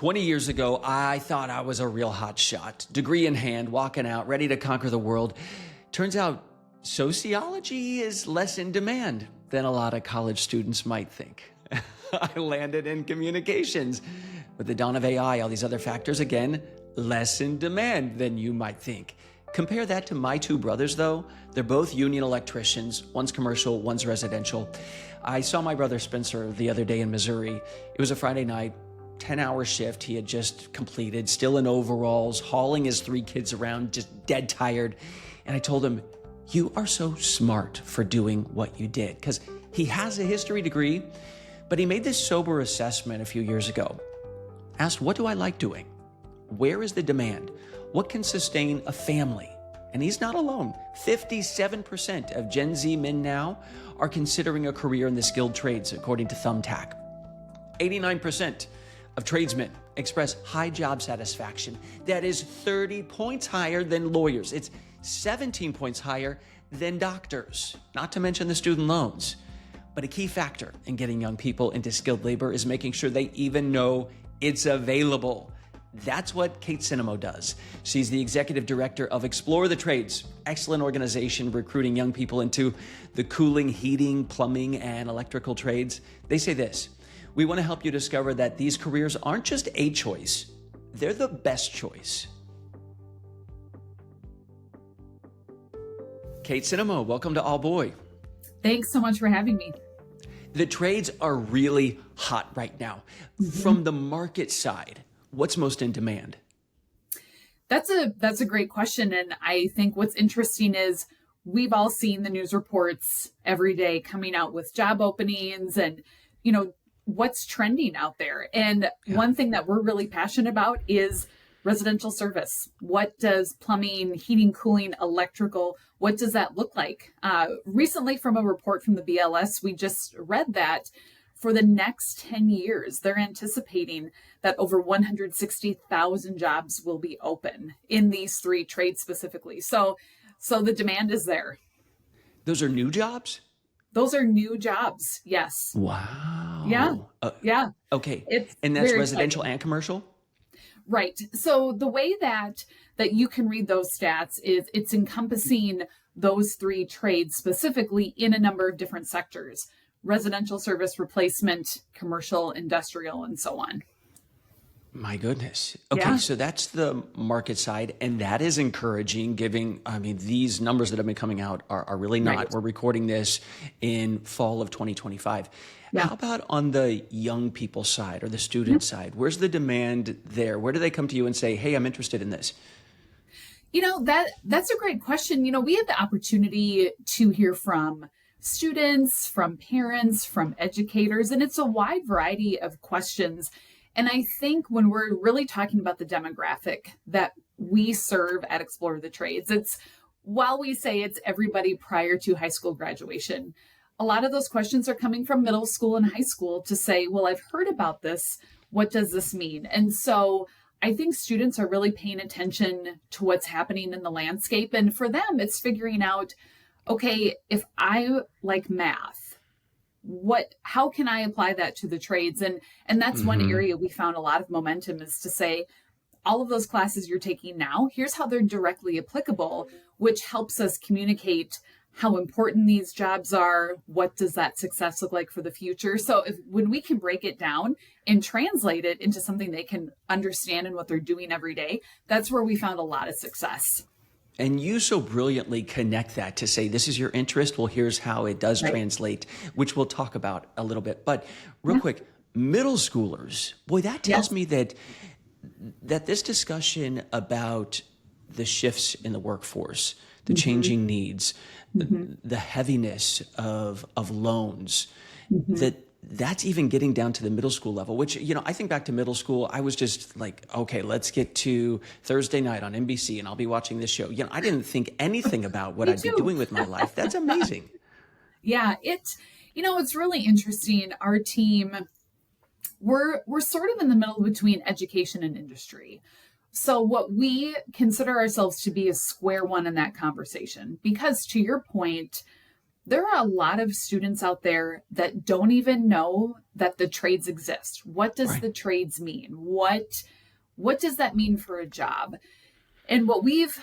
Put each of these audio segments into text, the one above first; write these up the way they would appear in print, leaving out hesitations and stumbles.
20 years ago, I thought I was a real hot shot, degree in hand, walking out, ready to conquer the world. Turns out sociology is less in demand than a lot of college students might think. I landed in communications. With the dawn of AI, all these other factors, again, less in demand than you might think. Compare that to my two brothers, though. They're both union electricians. One's commercial, one's residential. I saw my brother Spencer the other day in Missouri. It was a Friday night, 10-hour shift he had just completed, still in overalls, hauling his three kids around, just dead tired. And I told him, you are so smart for doing what you did. Because he has a history degree, but he made this sober assessment a few years ago. Asked, what do I like doing? Where is the demand? What can sustain a family? And he's not alone. 57% of Gen Z men now are considering a career in the skilled trades, according to Thumbtack. 89% of tradesmen express high job satisfaction. That is 30 points higher than lawyers. It's 17 points higher than doctors, not to mention the student loans. But a key factor in getting young people into skilled labor is making sure they even know it's available. That's what Kate Cinnamo does. She's the executive director of Explore the Trades, excellent organization recruiting young people into the cooling, heating, plumbing, and electrical trades. They say this: we want to help you discover that these careers aren't just a choice, they're the best choice. Kate Cinnamo, welcome to All Boy. Thanks so much for having me. The trades are really hot right now. From the market side, what's most in demand? That's a great question. And I think what's interesting is we've all seen the news reports every day coming out with job openings and, what's trending out there. And one thing that we're really passionate about is residential service. What does plumbing, heating, cooling, electrical, what does that look like? Recently, from a report from the BLS, we just read that for the next 10 years, they're anticipating that over 160,000 jobs will be open in these three trades specifically. So the demand is there. Those are new jobs? Those are new jobs. Yes. Wow. Yeah. Yeah. Okay. It's and that's very residential exciting. and commercial? Right. So the way that you can read those stats is it's encompassing those three trades specifically in a number of different sectors: residential service, replacement, commercial, industrial, and so on. My goodness. Okay, Yeah. so that's the market side, and that is encouraging, these numbers that have been coming out are really not. Right. We're recording this in fall of 2025. Yeah. How about on the young people side or the student side? Where's the demand there? Where do they come to you and say, hey, I'm interested in this? That's a great question. We have the opportunity to hear from students, from parents, from educators, and it's a wide variety of questions. And I think when we're really talking about the demographic that we serve at Explore the Trades, while we say it's everybody prior to high school graduation, a lot of those questions are coming from middle school and high school to say, well, I've heard about this. What does this mean? And so I think students are really paying attention to what's happening in the landscape. And for them, it's figuring out, okay, if I like math, how can I apply that to the trades? And that's one area we found a lot of momentum is to say, all of those classes you're taking now, here's how they're directly applicable, which helps us communicate how important these jobs are. What does that success look like for the future? So when we can break it down and translate it into something they can understand and what they're doing every day, that's where we found a lot of success. And you so brilliantly connect that to say, this is your interest. Well, here's how it does translate, which we'll talk about a little bit. But real quick, middle schoolers, boy, that tells me that this discussion about the shifts in the workforce, the changing needs, the heaviness of loans, that's even getting down to the middle school level, which, I think back to middle school, I was just like, okay, let's get to Thursday night on NBC and I'll be watching this show. I didn't think anything about what I'd be doing with my life. That's amazing. Yeah, it's really interesting. Our team, we're sort of in the middle between education and industry. So what we consider ourselves to be is square one in that conversation, because to your point, there are a lot of students out there that don't even know that the trades exist. What does Right. the trades mean? What does that mean for a job? And what we've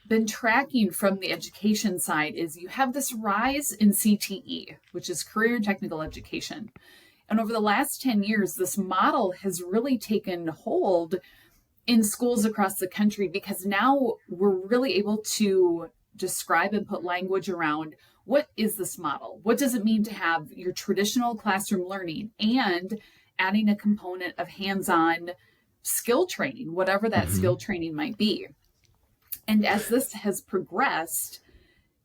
been tracking from the education side is you have this rise in CTE, which is career and technical education. And over the last 10 years, this model has really taken hold in schools across the country because now we're really able to describe and put language around what is this model? What does it mean to have your traditional classroom learning and adding a component of hands-on skill training, whatever that skill training might be. And as this has progressed,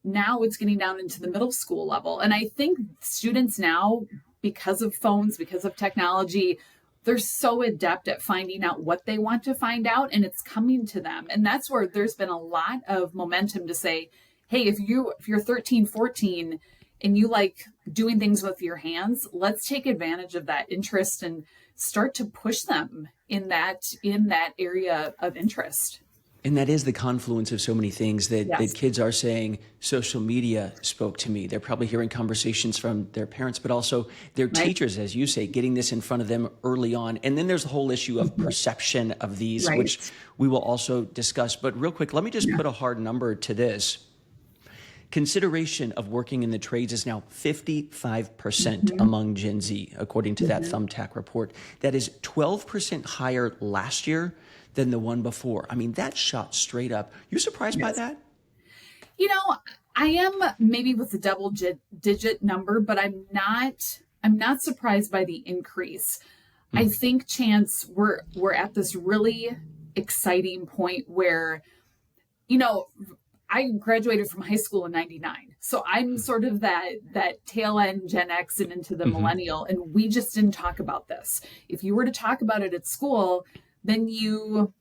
now it's getting down into the middle school level. And I think students now, because of phones, because of technology, they're so adept at finding out what they want to find out, and it's coming to them. And that's where there's been a lot of momentum to say, hey, if you're 13, 14 and you like doing things with your hands, let's take advantage of that interest and start to push them in that area of interest. And that is the confluence of so many things that kids are saying. Social media spoke to me. They're probably hearing conversations from their parents, but also their teachers, as you say, getting this in front of them early on. And then there's the whole issue of perception of these, which we will also discuss. But real quick, let me just put a hard number to this. Consideration of working in the trades is now 55% among Gen Z, according to that Thumbtack report. That is 12% higher last year than the one before. I mean, that shot straight up. You surprised by that? You know, I am maybe with the double digit number, but I'm not surprised by the increase. I think, Chance, we're at this really exciting point where, you know, I graduated from high school in 99. So I'm sort of that tail end Gen X and into the millennial. And we just didn't talk about this. If you were to talk about it at school, then you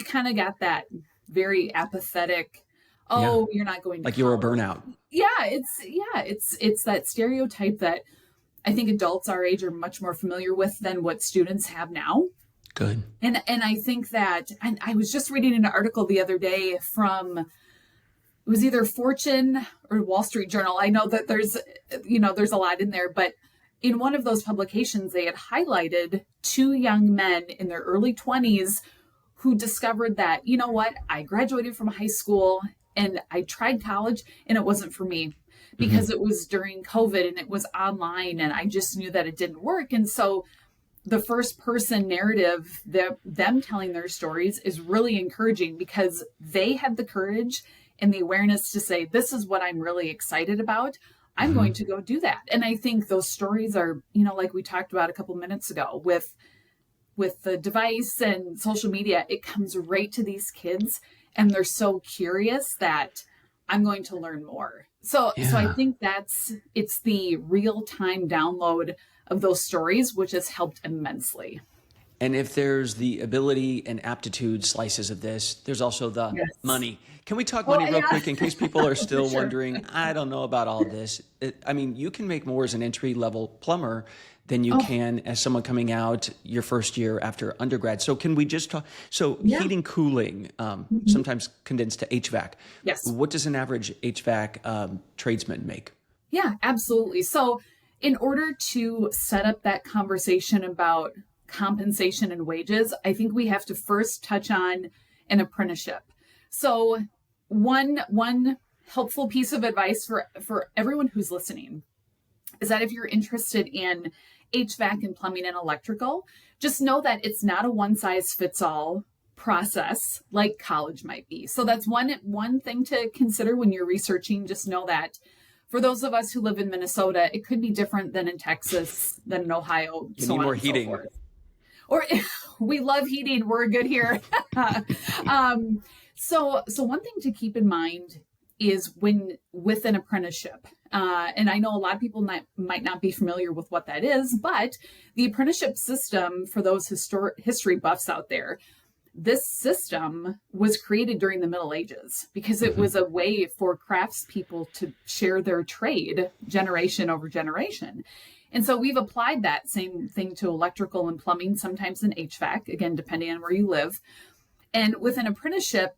kind of got that very apathetic, you're not going to like you're a burnout. It's that stereotype that I think adults our age are much more familiar with than what students have now. Good. And I think that, and I was just reading an article the other day from, it was either Fortune or Wall Street Journal. I know that there's a lot in there, but in one of those publications, they had highlighted two young men in their early 20s who discovered that, you know what, I graduated from high school and I tried college and it wasn't for me because it was during COVID and it was online and I just knew that it didn't work. And so the first person narrative, them telling their stories is really encouraging because they had the courage and the awareness to say, this is what I'm really excited about. I'm going to go do that. And I think those stories are, like we talked about a couple minutes ago with the device and social media, it comes right to these kids and they're so curious that I'm going to learn more. So I think it's the real-time download of those stories, which has helped immensely. And if there's the ability and aptitude slices of this, there's also the money. Can we talk money real quick in case people are still wondering, I don't know about all this. You can make more as an entry-level plumber than you can as someone coming out your first year after undergrad. So can we just talk? So heating, cooling, sometimes condensed to HVAC. Yes. What does an average HVAC tradesman make? Yeah, absolutely. So in order to set up that conversation about compensation and wages, I think we have to first touch on an apprenticeship. So one helpful piece of advice for everyone who's listening is that if you're interested in HVAC and plumbing and electrical, just know that it's not a one size fits all process like college might be. So that's one thing to consider when you're researching. Just know that for those of us who live in Minnesota, it could be different than in Texas, than in Ohio. You need more heating. Or we love heating. We're good here. So one thing to keep in mind is with an apprenticeship, and I know a lot of people might not be familiar with what that is, but the apprenticeship system, for those history buffs out there, this system was created during the Middle Ages because it was a way for craftspeople to share their trade generation over generation. And so we've applied that same thing to electrical and plumbing, sometimes in HVAC, again, depending on where you live. And with an apprenticeship,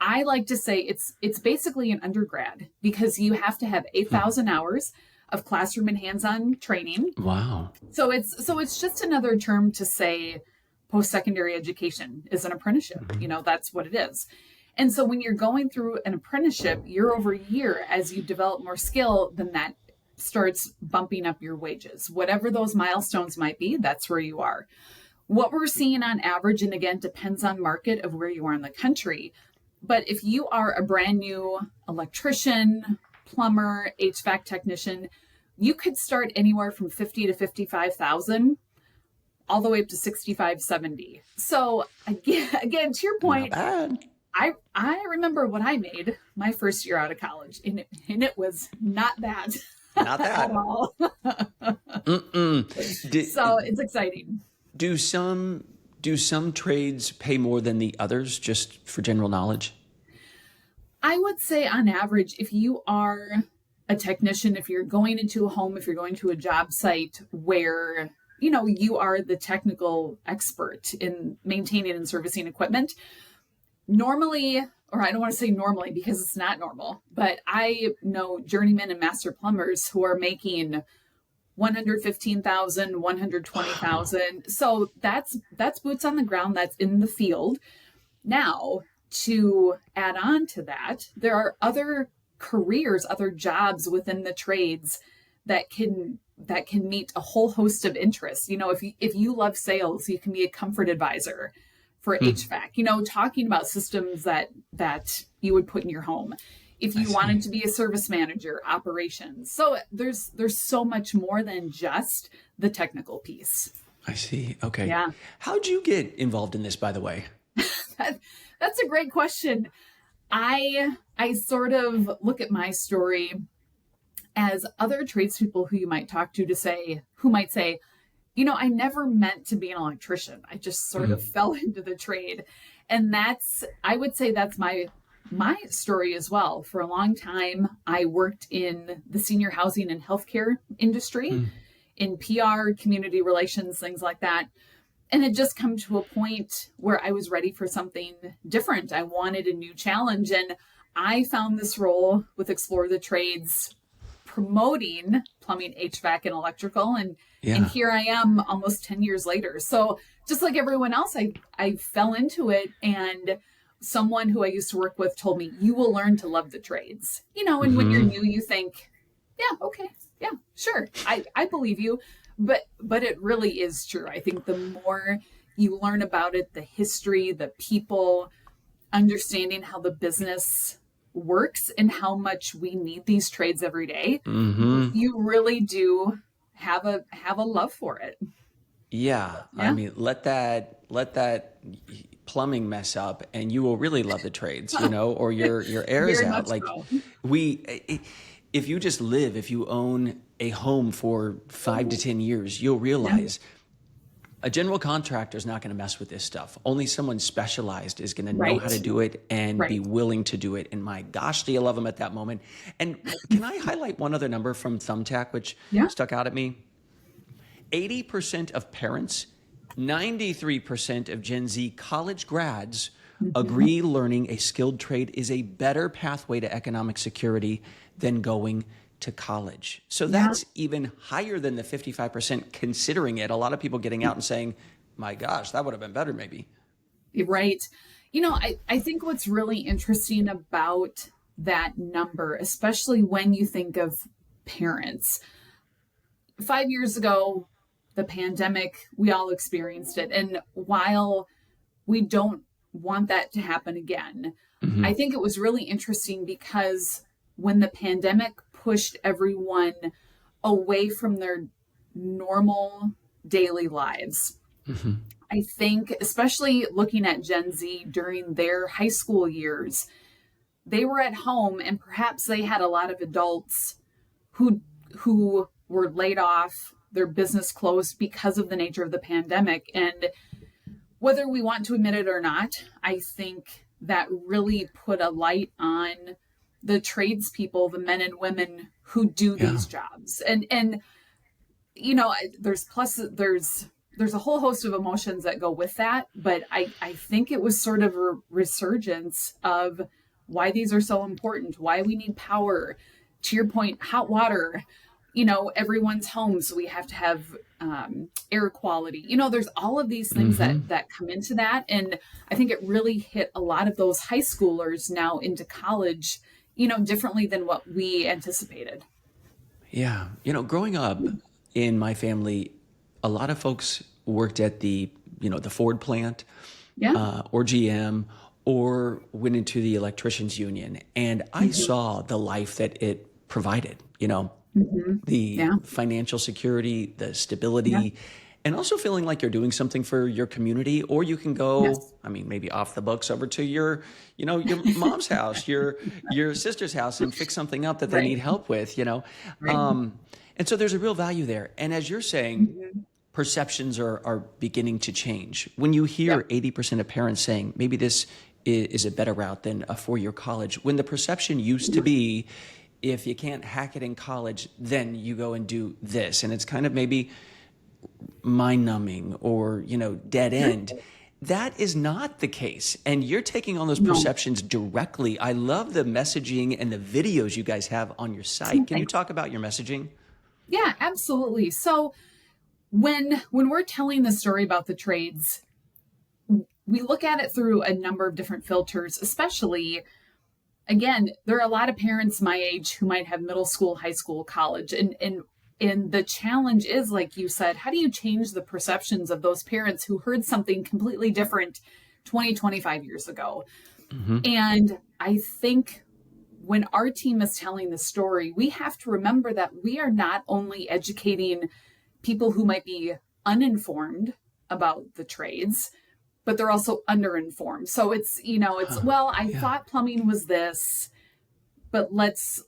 I like to say it's basically an undergrad because you have to have 8,000 hours of classroom and hands-on training. Wow. So it's just another term to say post-secondary education is an apprenticeship. That's what it is. And so when you're going through an apprenticeship year over year, as you develop more skill, then that starts bumping up your wages. Whatever those milestones might be, that's where you are. What we're seeing on average, and again, depends on market of where you are in the country. But if you are a brand new electrician, plumber, HVAC technician, you could start anywhere from 50 to 55,000 all the way up to 65, 70. So again, to your point, Not bad. I remember what I made my first year out of college, and it was not bad. Not that. At all. So it's exciting. Do some trades pay more than the others, just for general knowledge? I would say on average, if you are a technician, if you're going into a home, if you're going to a job site where, you are the technical expert in maintaining and servicing equipment, normally, or I don't want to say normally because it's not normal, but I know journeymen and master plumbers who are making 115,000, 120,000. So that's boots on the ground. That's in the field. Now, to add on to that, there are other careers, other jobs within the trades that can meet a whole host of interests. If you love sales, you can be a comfort advisor for HVAC, talking about systems that you would put in your home. If you wanted to be a service manager, operations. So there's so much more than just the technical piece. I see. Okay. Yeah. How'd you get involved in this, by the way? That's a great question. I sort of look at my story as other tradespeople who you might talk to who might say, I never meant to be an electrician. I just sort of fell into the trade. And I would say that's my story as well. For a long time, I worked in the senior housing and healthcare industry, in PR, community relations, things like that. And it just come to a point where I was ready for something different. I wanted a new challenge. And I found this role with Explore the Trades, promoting plumbing, HVAC, and electrical. And here I am almost 10 years later. So just like everyone else, I fell into it. And someone who I used to work with told me, you will learn to love the trades. And when you're new, you think, yeah, okay, yeah, sure. I believe you. But it really is true. I think the more you learn about it, the history, the people, understanding how the business works and how much we need these trades every day, you really do have a love for it. Yeah. I mean, let that plumbing mess up and you will really love the trades, or your air is out. Like so. If you own a home for 5 to 10 years, you'll realize a general contractor is not going to mess with this stuff. Only someone specialized is going to know how to do it and be willing to do it. And my gosh, do you love them at that moment? And can I highlight one other number from Thumbtack, which stuck out at me? 80% of parents, 93% of Gen Z college grads agree learning a skilled trade is a better pathway to economic security than going to college. So that's even higher than the 55% considering it. A lot of people getting out and saying, my gosh, that would have been better maybe. Right. I think what's really interesting about that number, especially when you think of parents, 5 years ago, the pandemic, we all experienced it. And while we don't want that to happen again, I think it was really interesting because when the pandemic pushed everyone away from their normal daily lives, I think, especially looking at Gen Z during their high school years, they were at home and perhaps they had a lot of adults who were laid off, their business closed because of the nature of the pandemic. And whether we want to admit it or not, I think that really put a light on the tradespeople, the men and women who do these jobs. And there's there's a whole host of emotions that go with that. But I think it was sort of a resurgence of why these are so important, why we need power. To your point, hot water, everyone's home. So we have to have air quality. There's all of these things that come into that. And I think it really hit a lot of those high schoolers now into college, differently than what we anticipated. Yeah. Growing up in my family, a lot of folks worked at the Ford plant, Yeah. or GM, or went into the electricians union. And I saw the life that it provided, the Yeah. financial security, the Yeah. stability, and also feeling like you're doing something for your community. Or you can go, Yes. I mean, maybe off the books over to your mom's house, your sister's house, and fix something up that they need Right. help with. Right. And so there's a real value there. And as you're saying, Mhm. perceptions are beginning to change. When you hear Yep. 80% of parents saying maybe this is a better route than a 4-year college, when the perception used to be if you can't hack it in college, then you go and do this. And it's kind of maybe mind numbing or, dead Sure. end. That is not the case. And you're taking on those No. perceptions directly. I love the messaging and the videos you guys have on your site. Can you Thanks. talk about your messaging? Yeah, absolutely. So when we're telling the story about the trades, we look at it through a number of different filters, especially again, there are a lot of parents my age who might have middle school, high school, college, and the challenge is, like you said, how do you change the perceptions of those parents who heard something completely different 20, 25 years ago? Hmm. And I think when our team is telling the story, we have to remember that we are not only educating people who might be uninformed about the trades, but they're also underinformed. So it's Huh. well, I Yeah. thought plumbing was this, but let's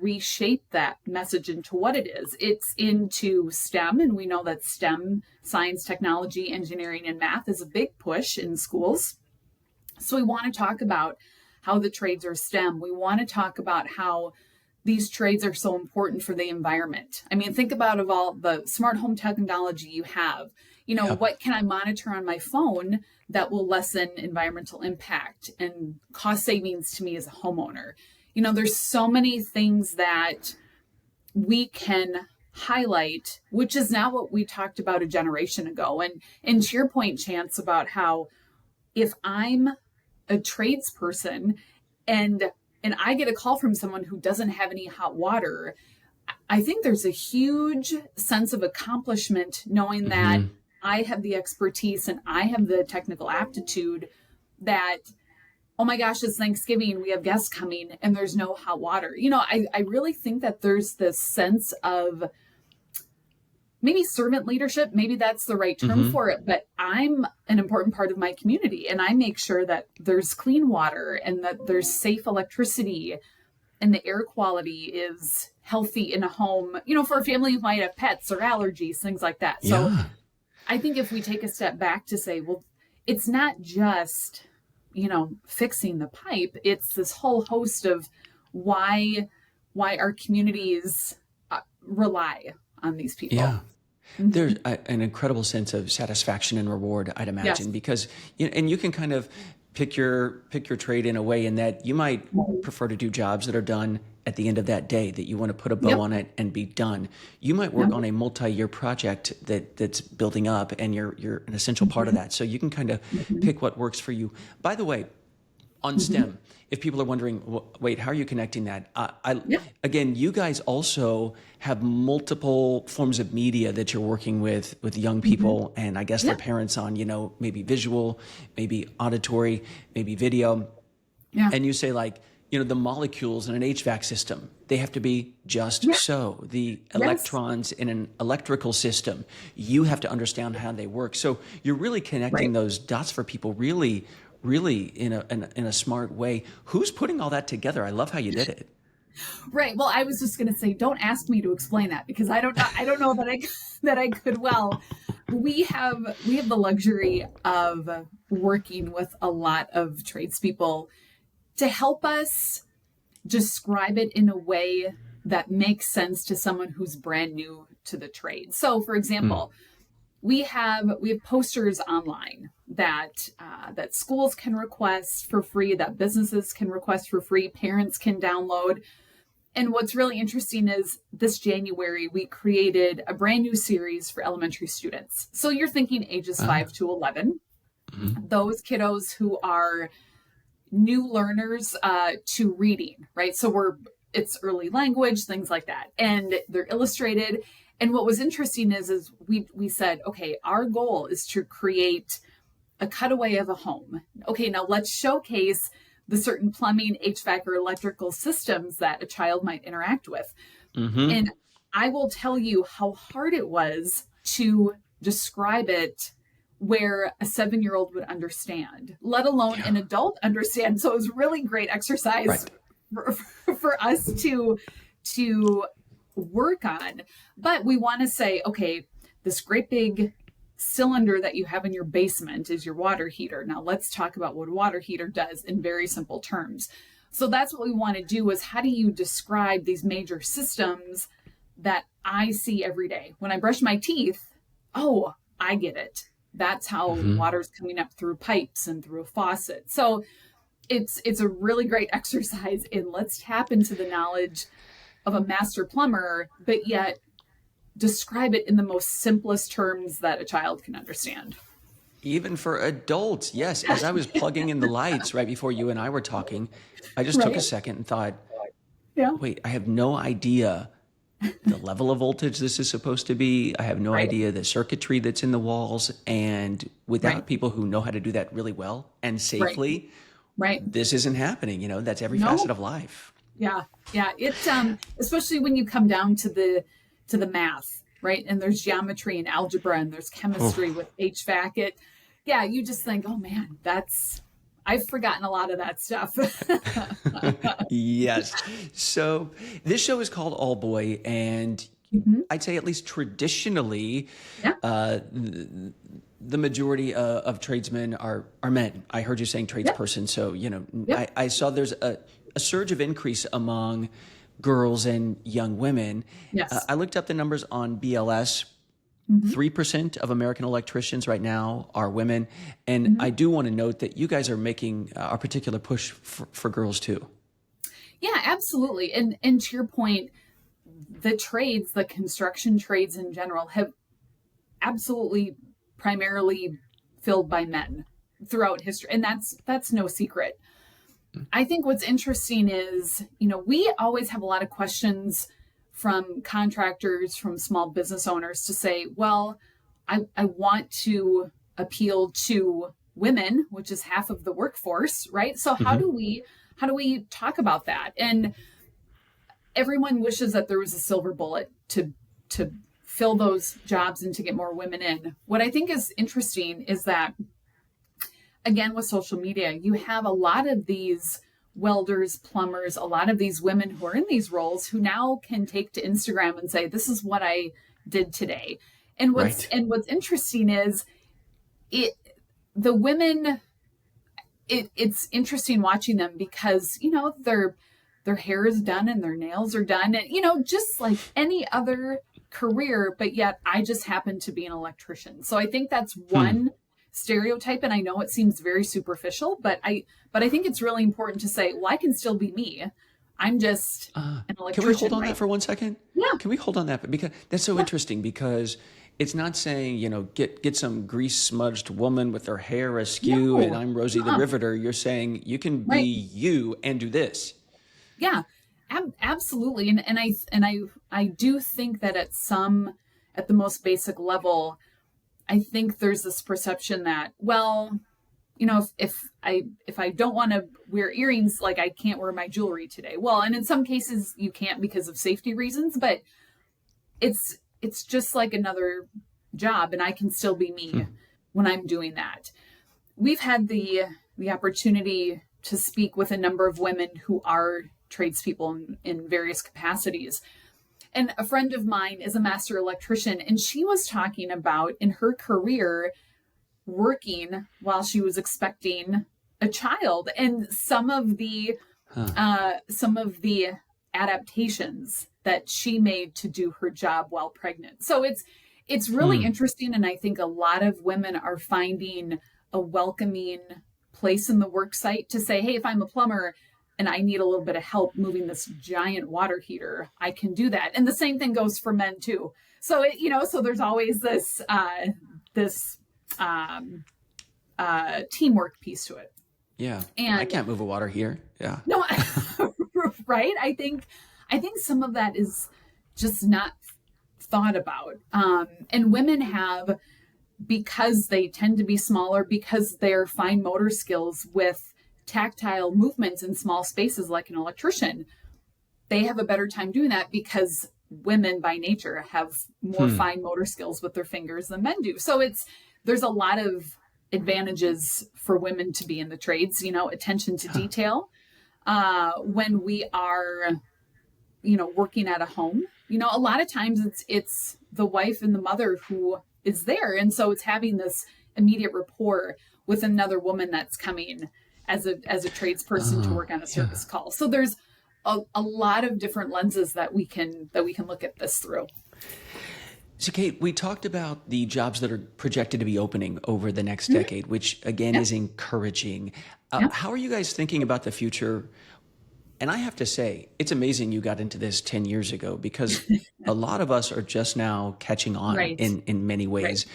reshape that message into what it is. It's into STEM, and we know that STEM, science, technology, engineering, and math is a big push in schools. So we want to talk about how the trades are STEM. We want to talk about how these trades are so important for the environment. I mean, think about of all the smart home technology you have. Yep. What can I monitor on my phone that will lessen environmental impact and cost savings to me as a homeowner? There's so many things that we can highlight, which is now what we talked about a generation ago. And to your point, Chance, about how if I'm a tradesperson and I get a call from someone who doesn't have any hot water, I think there's a huge sense of accomplishment knowing that Hmm. I have the expertise and I have the technical aptitude that, oh my gosh, it's Thanksgiving, we have guests coming and there's no hot water. I really think that there's this sense of maybe servant leadership, maybe that's the right term Hmm. for it, but I'm an important part of my community and I make sure that there's clean water and that there's safe electricity and the air quality is healthy in a home, for a family who might have pets or allergies, things like that. So Yeah. I think if we take a step back to say, well, it's not just, fixing the pipe, it's this whole host of why our communities rely on these people. Yeah. Hmm. There's an incredible sense of satisfaction and reward, I'd Yes. imagine, because and you can kind of pick your trade in a way in that you might prefer to do jobs that are done at the end of that day, that you want to put a bow Yep. on it and be done. You might work Yep. on a multi-year project that's building up, and you're an essential part of that. So you can kind of Hmm. pick what works for you. By the way, on Hmm. STEM, if people are wondering, wait, how are you connecting that? Yeah. Again, you guys also have multiple forms of media that you're working with young Hmm. people, and I guess their Yeah. parents on, maybe visual, maybe auditory, maybe video. Yeah. And you say like, the molecules in an HVAC system, they have to be just Yeah. so. The Yes. electrons in an electrical system, you have to understand how they work. So you're really connecting Right. those dots for people really, really in a smart way. Who's putting all that together? I love how you did it. Right. Well, I was just going to say, don't ask me to explain that because I don't know. I don't know that I that I could. Well, we have the luxury of working with a lot of tradespeople to help us describe it in a way that makes sense to someone who's brand new to the trade. So, for Mm. example, we have posters online that that schools can request for free, that businesses can request for free, parents can download. And what's really interesting is this January, we created a brand new series for elementary students. So you're thinking ages 5 to 11, those kiddos who are new learners to reading, right? So it's early language, things like that. And they're illustrated. And what was interesting is we said, okay, our goal is to create a cutaway of a home. Okay, now let's showcase the certain plumbing, HVAC, or electrical systems that a child might interact with. And I will tell you how hard it was to describe it where a 7-year-old would understand, let alone an adult understand. So it was really great exercise for us to work on. But we want to say, okay, this great big cylinder that you have in your basement is your water heater. Now let's talk about what a water heater does in very simple terms. So that's what we want to do, is how do you describe these major systems that I see every day? When I brush my teeth, oh, I get it. That's how water's coming up through pipes and through a faucet. So it's a really great exercise in let's tap into the knowledge of a master plumber, but yet describe it in the most simplest terms that a child can understand. Even for adults, yes. As I was plugging in the lights right before you and I were talking, I just took a second and thought, wait, I have no idea the level of voltage this is supposed to be. I have no idea the circuitry that's in the walls. And without people who know how to do that really well and safely, this isn't happening. You know, that's every facet of life. Yeah. It's especially when you come down to the math, right? And there's geometry and algebra and there's chemistry with HVAC. You just think, oh man, I've forgotten a lot of that stuff. Yes. So this show is called All Boy, and I'd say at least traditionally, the majority of tradesmen are men. I heard you saying tradesperson. So, you know, I saw there's a surge of increase among girls and young women. Yes. I looked up the numbers on BLS. 3% of American electricians right now are women. And I do want to note that you guys are making a particular push for girls too. Yeah, absolutely. And to your point, the trades, the construction trades in general, have absolutely primarily filled by men throughout history. And that's no secret. I think what's interesting is, you know, we always have a lot of questions from contractors, from small business owners to say, well, I want to appeal to women, which is half of the workforce, right? So how do we talk about that? And everyone wishes that there was a silver bullet to fill those jobs and to get more women in. What I think is interesting is that, again, with social media, you have a lot of these welders, plumbers, a lot of these women who are in these roles who now can take to Instagram and say, this is what I did today. And what's interesting is the women, it's interesting watching them because, you know, their hair is done and their nails are done, and, you know, just like any other career, but yet I just happen to be an electrician. So I think that's one stereotype, and I know it seems very superficial, but I think it's really important to say, well, I can still be me. I'm just an electrician. Can we hold on that for 1 second? Yeah. Can we hold on that? Because that's so interesting, because it's not saying, you know, get some grease smudged woman with her hair askew and I'm Rosie the Riveter. You're saying you can be you and do this. Yeah, absolutely. And I do think that at the most basic level, I think there's this perception that, well, you know, if I don't want to wear earrings, like I can't wear my jewelry today. Well, and in some cases you can't because of safety reasons, but it's just like another job, and I can still be me when I'm doing that. We've had the opportunity to speak with a number of women who are tradespeople in various capacities. And a friend of mine is a master electrician, and she was talking about in her career working while she was expecting a child, and some of the adaptations that she made to do her job while pregnant. So It's really interesting. And I think a lot of women are finding a welcoming place in the work site to say, hey, if I'm a plumber and I need a little bit of help moving this giant water heater, I can do that. And the same thing goes for men too. So, so there's always this teamwork piece to it. Yeah. And I can't move a water heater. Yeah. no, right. I think some of that is just not thought about. And women have, because they tend to be smaller, because their fine motor skills with tactile movements in small spaces like an electrician, they have a better time doing that because women by nature have more fine motor skills with their fingers than men do. So there's a lot of advantages for women to be in the trades, attention to detail. When we are, working at a home, a lot of times it's the wife and the mother who is there. And so it's having this immediate rapport with another woman that's coming as a tradesperson to work on a service call. So there's a lot of different lenses that we can look at this through. So Kate, we talked about the jobs that are projected to be opening over the next decade, which again is encouraging. How are you guys thinking about the future? And I have to say, it's amazing you got into this 10 years ago, because a lot of us are just now catching on in many ways.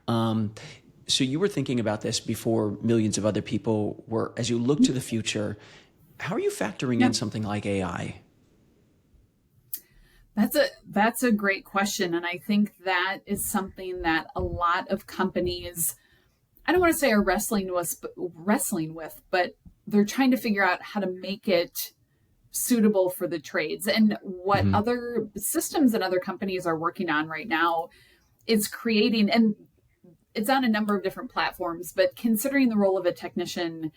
So you were thinking about this before millions of other people were. As you look to the future, how are you factoring in something like AI? That's a great question. And I think that is something that a lot of companies, I don't want to say are wrestling with, but they're trying to figure out how to make it suitable for the trades. And what other systems and other companies are working on right now is creating, and it's on a number of different platforms, but considering the role of a technician,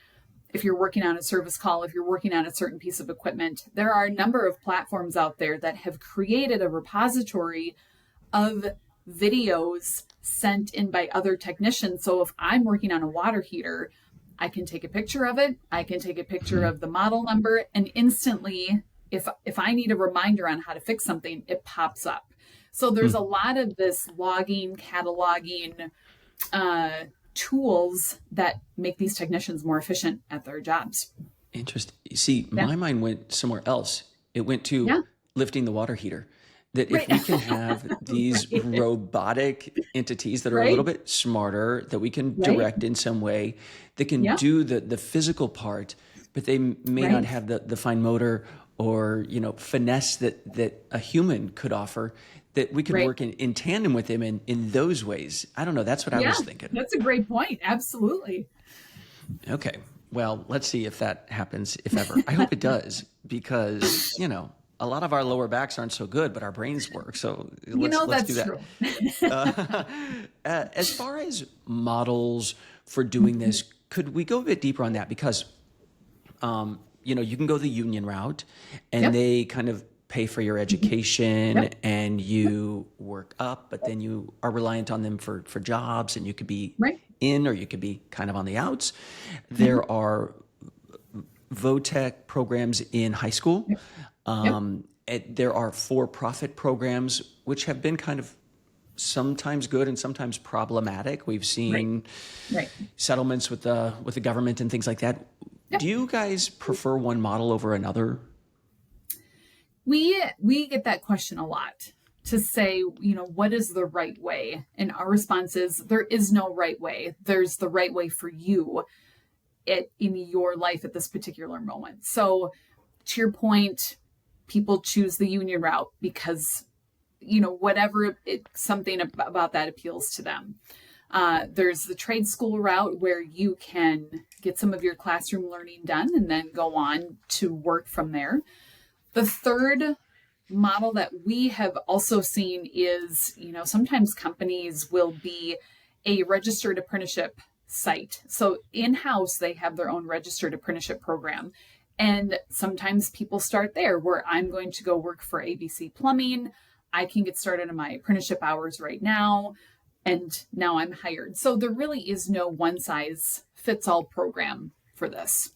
if you're working on a service call, if you're working on a certain piece of equipment, there are a number of platforms out there that have created a repository of videos sent in by other technicians. So if I'm working on a water heater, I can take a picture of it. I can take a picture of the model number, and instantly, if I need a reminder on how to fix something, it pops up. So there's a lot of this logging, cataloging, tools that make these technicians more efficient at their jobs. Interesting. See, my mind went somewhere else. It went to lifting the water heater. That if we can have these robotic entities that are a little bit smarter, that we can direct in some way, that can do the physical part, but they may not have the fine motor or finesse that a human could offer, that we could work in tandem with them in those ways. I don't know. That's what I was thinking. That's a great point. Absolutely. Okay. Well, let's see if that happens, if ever. I hope it does, because, a lot of our lower backs aren't so good, but our brains work. So let's do that. True. As far as models for doing this, could we go a bit deeper on that? Because, you can go the union route, and they kind of pay for your education and you work up, but then you are reliant on them for jobs, and you could be in, or you could be kind of on the outs. There are VOTEC programs in high school. There are for-profit programs, which have been kind of sometimes good and sometimes problematic. We've seen settlements with the government and things like that. Do you guys prefer one model over another? We get that question a lot, to say, what is the right way? And our response is, there is no right way. There's the right way for you in your life at this particular moment. So to your point, people choose the union route because, something about that appeals to them. There's the trade school route, where you can get some of your classroom learning done and then go on to work from there. The third model that we have also seen is, sometimes companies will be a registered apprenticeship site. So in-house, they have their own registered apprenticeship program. And sometimes people start there, where I'm going to go work for ABC Plumbing. I can get started on my apprenticeship hours right now, and now I'm hired. So there really is no one size fits all program for this.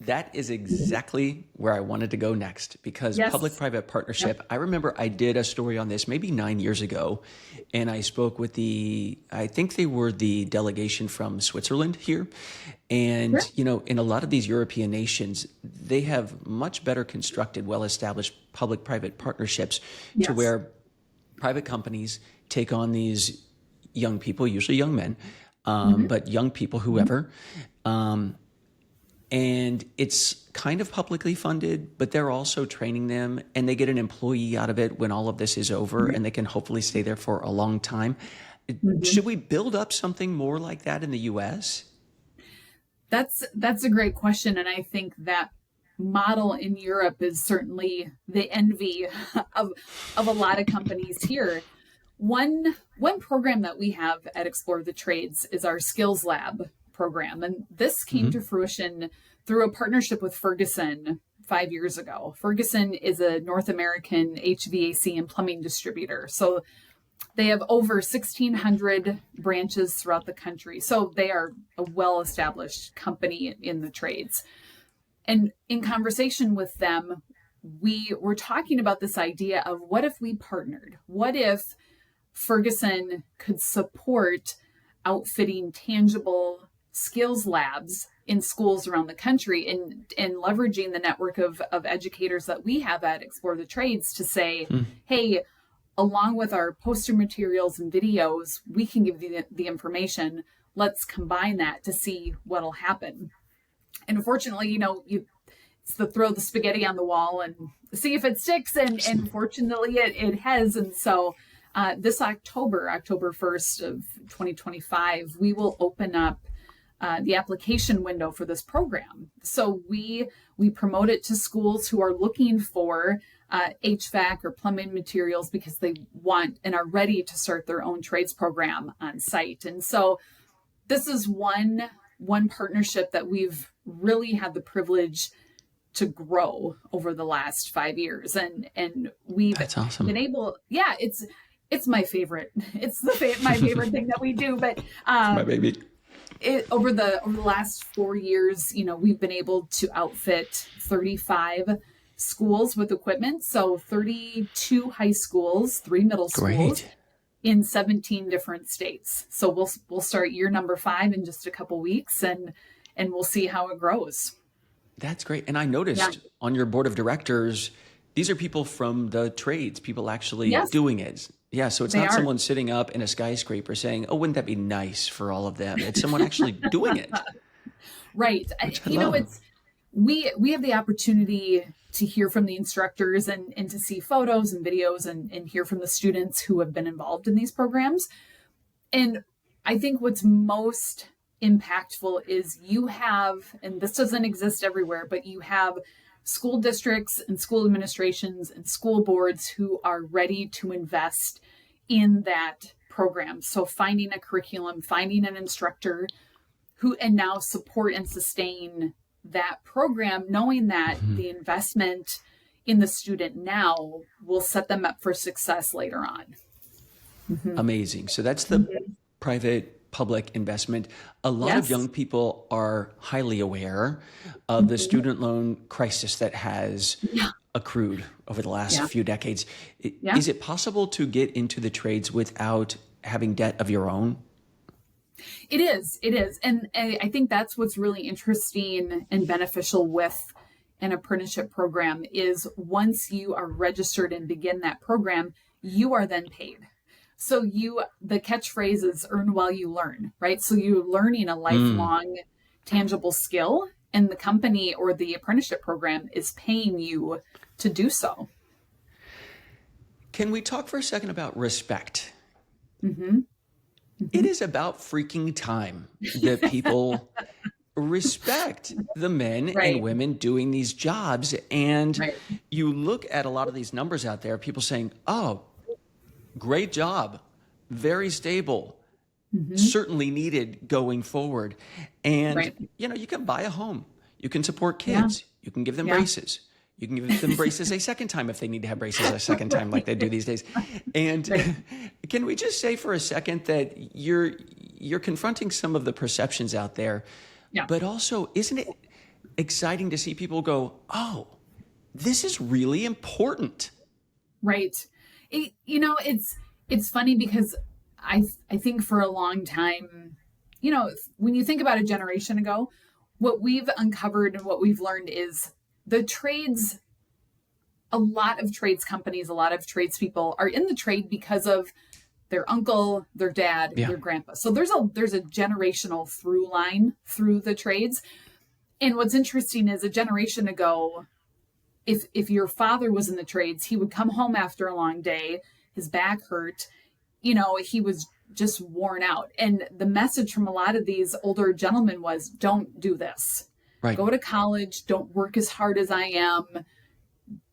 That is exactly where I wanted to go next, because Yes. public-private partnership, I remember I did a story on this maybe 9 years ago, and I spoke with I think they were the delegation from Switzerland here. And, Sure. in a lot of these European nations, they have much better constructed, well-established public-private partnerships to Yes. where private companies take on these young people, usually young men, but young people, whoever. And it's kind of publicly funded, but they're also training them, and they get an employee out of it when all of this is over, and they can hopefully stay there for a long time. Mhm. Should we build up something more like that in the US? That's a great question, and I think that model in Europe is certainly the envy of a lot of companies here. One program that we have at Explore the Trades is our Skills Lab program, and this came to fruition through a partnership with Ferguson 5 years ago. Ferguson is a North American HVAC and plumbing distributor, so they have over 1,600 branches throughout the country. So they are a well-established company in the trades. And in conversation with them, we were talking about this idea of what if we partnered? What if Ferguson could support outfitting tangible skills labs in schools around the country, and leveraging the network of educators that we have at Explore the Trades to say, hey, along with our poster materials and videos, we can give you the information. Let's combine that to see what'll happen. And unfortunately, it's the throw the spaghetti on the wall and see if it sticks. And fortunately, it has. And so this October 1st of 2025, we will open up the application window for this program. So we promote it to schools who are looking for HVAC or plumbing materials because they want and are ready to start their own trades program on site. And so this is one partnership that we've really had the privilege to grow over the last 5 years. And we've That's awesome. been able, it's my favorite. It's my favorite thing that we do. But My baby. over the last 4 years, we've been able to outfit 35 schools with equipment. So 32 high schools, 3 middle schools in 17 different states. So we'll start year number 5 in just a couple weeks, and we'll see how it grows. That's great. And I noticed on your board of directors, these are people from the trades, people actually doing it. Yeah, so it's not someone sitting up in a skyscraper saying, oh, wouldn't that be nice for all of them? It's someone actually doing it. Right. We have the opportunity to hear from the instructors and to see photos and videos and hear from the students who have been involved in these programs. And I think what's most impactful is you have, and this doesn't exist everywhere, but you have school districts and school administrations and school boards who are ready to invest in that program. So finding a curriculum, finding an instructor and now support and sustain that program, knowing that the investment in the student now will set them up for success later on. Amazing. So that's the private public investment. A lot of young people are highly aware of the student loan crisis that has accrued over the last few decades. Is it possible to get into the trades without having debt of your own? It is. And I think that's what's really interesting and beneficial with an apprenticeship program is once you are registered and begin that program, you are then paid. So the catchphrase is earn while you learn, right? So you're learning a lifelong tangible skill, and the company or the apprenticeship program is paying you to do so. Can we talk for a second about respect? It is about freaking time that people respect the men and women doing these jobs. And you look at a lot of these numbers out there, people saying, oh, great job, very stable, certainly needed going forward. And, you can buy a home, you can support kids, you can give them braces. You can give them braces a second time if they need to have braces a second time like they do these days. And can we just say for a second that you're confronting some of the perceptions out there, but also isn't it exciting to see people go, oh, this is really important. Right. It's funny because I think for a long time, when you think about a generation ago, what we've uncovered and what we've learned is the trades, a lot of trades companies, a lot of tradespeople are in the trade because of their uncle, their dad, Yeah. their grandpa. So there's a generational through line through the trades. And what's interesting is a generation ago, if your father was in the trades, he would come home after a long day, his back hurt, he was just worn out. And the message from a lot of these older gentlemen was, don't do this. Right. Go to college, don't work as hard as I am.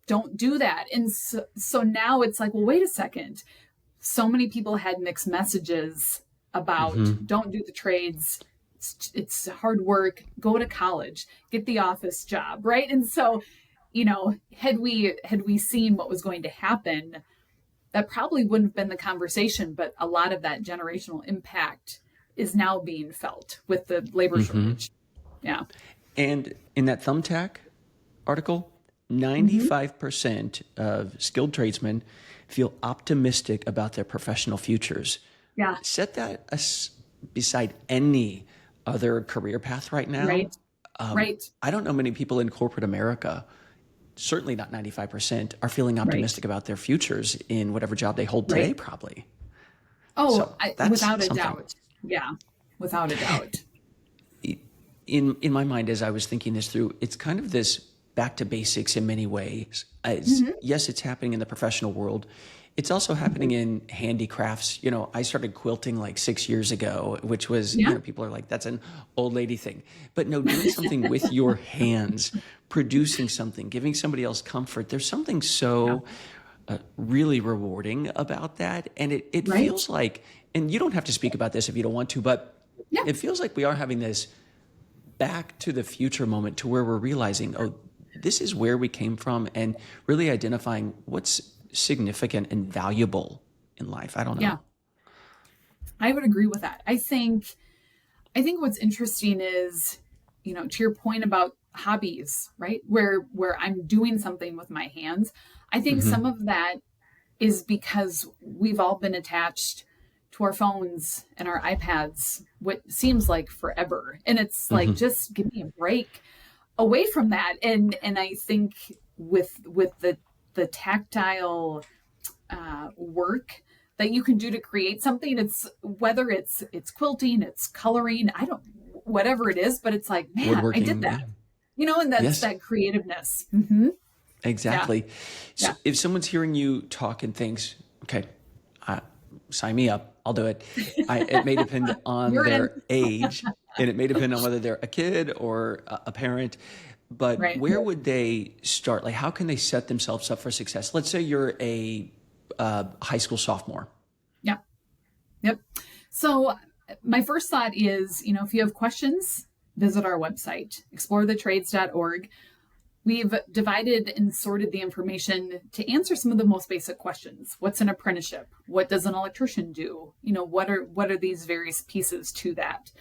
Don't do that. And so now it's like, well, wait a second. So many people had mixed messages about don't do the trades. It's hard work. Go to college, get the office job. Right. And so, had we seen what was going to happen, that probably wouldn't have been the conversation, but a lot of that generational impact is now being felt with the labor shortage. Yeah. And in that Thumbtack article, 95% of skilled tradesmen feel optimistic about their professional futures. Yeah. Set that beside any other career path right now. Right. Right. I don't know many people in corporate America, certainly not 95%, are feeling optimistic about their futures in whatever job they hold today, probably. Oh, So that's without a something. doubt. Yeah, without a doubt. In my mind, as I was thinking this through, it's kind of this back to basics in many ways. Yes, it's happening in the professional world. It's also happening in handicrafts. I started quilting like 6 years ago, which was, people are like, that's an old lady thing. But no, doing something with your hands, producing something, giving somebody else comfort. There's something so really rewarding about that. And it feels like, and you don't have to speak about this if you don't want to, but it feels like we are having this back to the future moment to where we're realizing, oh, this is where we came from, and really identifying what's significant and valuable in life. I don't know. Yeah, I would agree with that. I think what's interesting is, to your point about hobbies, right? Where I'm doing something with my hands. I think some of that is because we've all been attached to our phones and our iPads, what seems like forever. And it's like, just give me a break away from that. And I think with the tactile work that you can do to create something, it's whether it's quilting, it's coloring, whatever it is, but it's like, man, Woodworking, I did that, and that's that creativeness. Exactly. So if someone's hearing you talk and thinks, okay, sign me up, I'll do it. It may depend on their age, and it may depend on whether they're a kid or a parent. But where would they start? Like, how can they set themselves up for success? Let's say you're a high school sophomore. Yeah. Yep. So my first thought is, if you have questions, visit our website, explorethetrades.org. We've divided and sorted the information to answer some of the most basic questions. What's an apprenticeship? What does an electrician do? What are these various pieces to that?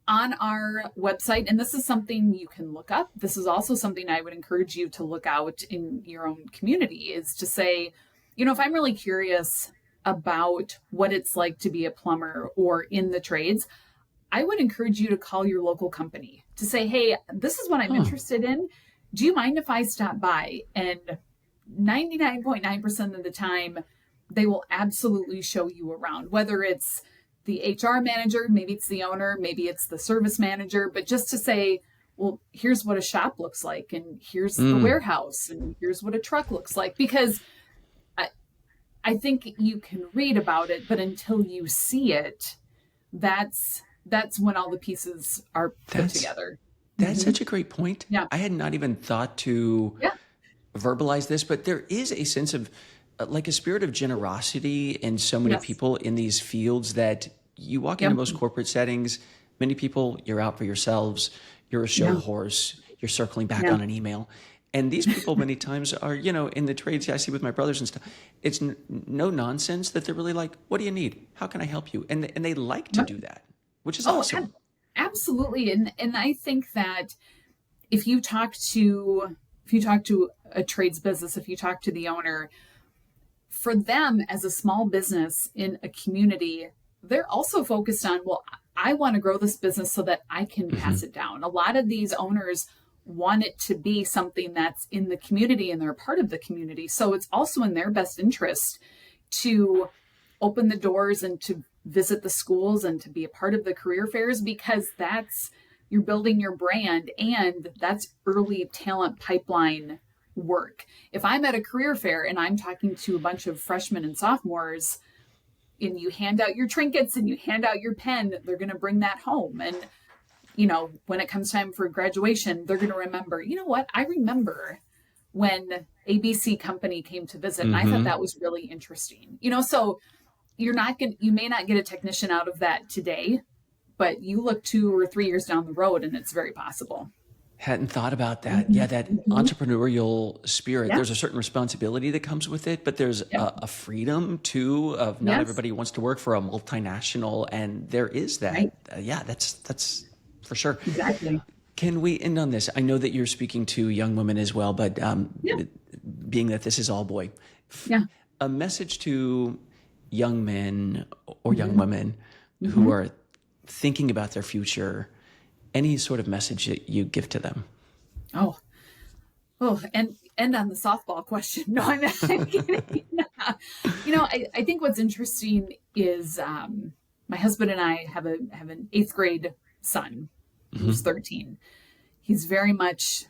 On our website, and this is something you can look up. This is also something I would encourage you to look out in your own community, is to say, if I'm really curious about what it's like to be a plumber or in the trades, I would encourage you to call your local company to say, hey, this is what I'm interested in. Do you mind if I stop by? And 99.9% of the time, they will absolutely show you around, whether it's the HR manager, maybe it's the owner, maybe it's the service manager, but just to say, well, here's what a shop looks like, and here's the warehouse, and here's what a truck looks like. Because I think you can read about it, but until you see it, that's when all the pieces are put together. That's such a great point. Yeah. I had not even thought to verbalize this, but there is a sense of like a spirit of generosity in so many people in these fields that you walk into most corporate settings. Many people, you're out for yourselves. You're a show horse. You're circling back on an email. And these people many times are, in the trades I see with my brothers and stuff. It's no nonsense that they're really like, what do you need? How can I help you? And they like to do that, which is awesome. Absolutely. And I think that if you talk to a trades business, if you talk to the owner, for them as a small business in a community, they're also focused on, well, I want to grow this business so that I can pass it down. A lot of these owners want it to be something that's in the community and they're a part of the community. So it's also in their best interest to open the doors and to visit the schools and to be a part of the career fairs, because you're building your brand and that's early talent pipeline work. If I'm at a career fair and I'm talking to a bunch of freshmen and sophomores and you hand out your trinkets and you hand out your pen, they're going to bring that home. And, when it comes time for graduation, they're going to remember, you know what? I remember when ABC company came to visit and I thought that was really interesting. So you may not get a technician out of that today, but you look 2 or 3 years down the road and it's very possible. Hadn't thought about that. Yeah, that entrepreneurial spirit. There's a certain responsibility that comes with it, but there's a freedom too of not everybody wants to work for a multinational, and there is that. Right. That's for sure. Exactly. Can we end on this? I know that you're speaking to young women as well, but being that this is all boy, a message to young men or young women who are thinking about their future, any sort of message that you give to them? Oh, and on the softball question. No, I'm kidding. I think what's interesting is my husband and I have an 8th grade son who's 13. He's very much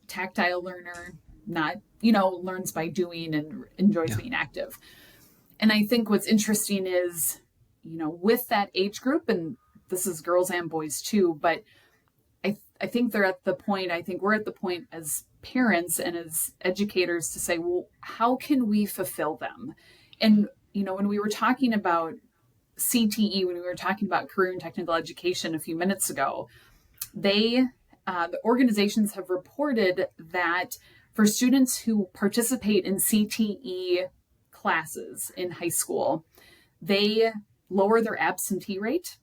tactile learner, not, learns by doing and enjoys being active. And I think what's interesting is, with that age group, and this is girls and boys too, but I think we're at the point as parents and as educators to say, well, how can we fulfill them? And, when we were talking about CTE, when we were talking about career and technical education a few minutes ago, the organizations have reported that for students who participate in CTE classes in high school, they lower their absentee rate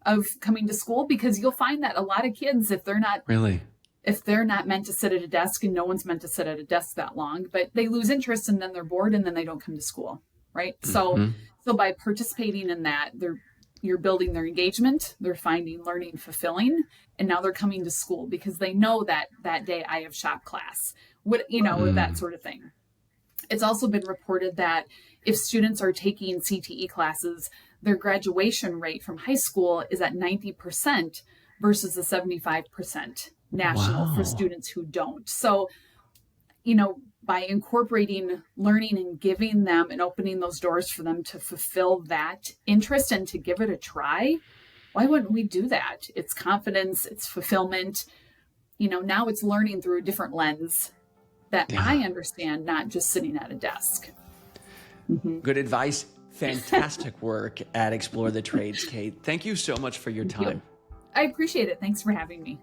of coming to school, because you'll find that a lot of kids, if they're not meant to sit at a desk, and no one's meant to sit at a desk that long, but they lose interest and then they're bored and then they don't come to school. Right. So by participating in that, you're building their engagement, they're finding learning fulfilling, and now they're coming to school because they know that day I have shop class, that sort of thing. It's also been reported that if students are taking CTE classes, their graduation rate from high school is at 90% versus the 75% national for students who don't. So, by incorporating learning and giving them and opening those doors for them to fulfill that interest and to give it a try, why wouldn't we do that? It's confidence, it's fulfillment. Now it's learning through a different lens that I understand, not just sitting at a desk. Good advice. Fantastic work at Explore the Trades, Kate. Thank you so much for your time. I appreciate it. Thanks for having me.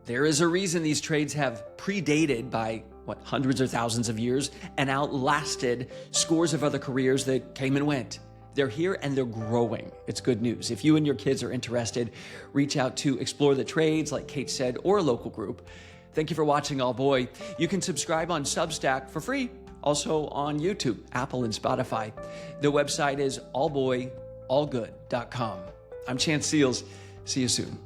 There is a reason these trades have predated by hundreds or thousands of years and outlasted scores of other careers that came and went. They're here and they're growing. It's good news. If you and your kids are interested, reach out to Explore the Trades, like Kate said, or a local group. Thank you for watching All Boy. You can subscribe on Substack for free, also on YouTube, Apple, and Spotify. The website is allboyallgood.com. I'm Chance Seals. See you soon.